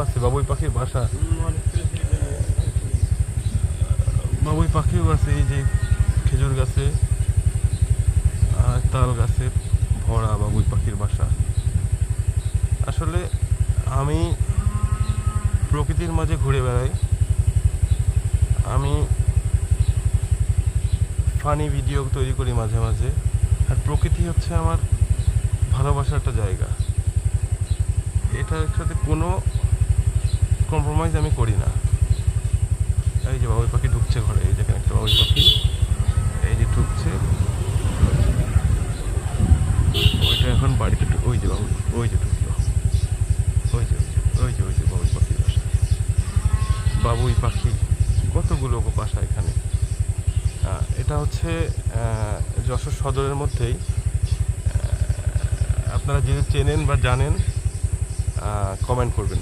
আছে, বাবুই পাখির বাসা, বাবুই পাখিও আছে। এই যে খেজুর গাছে আর তাল গাছে ভরা বাবুই পাখির বাসা। আসলে আমি প্রকৃতির মাঝে ঘুরে বেড়াই, আমি ফানি ভিডিও তৈরি করি মাঝে মাঝে, আর প্রকৃতি হচ্ছে আমার ভালোবাসার একটা জায়গা। এটার সাথে কোনো কম্প্রোমাইজ আমি করি না। এই যে বাবুই পাখি ঢুকছে ঘরে, এই দেখেন একটা বাবুই পাখি, এই যে ঢুকছে, ওইটা এখন বাড়িতে, ওই যে বাবু, ওই যে ঢুকলো, ওই যে ওই যে ওই যে বাবুই পাখির বাসা। বাবুই পাখি কতগুলো বাসা এখানে। এটা হচ্ছে যশোর সদরের মধ্যেই। আপনারা যদি চেনেন বা জানেন কমেন্ট করবেন।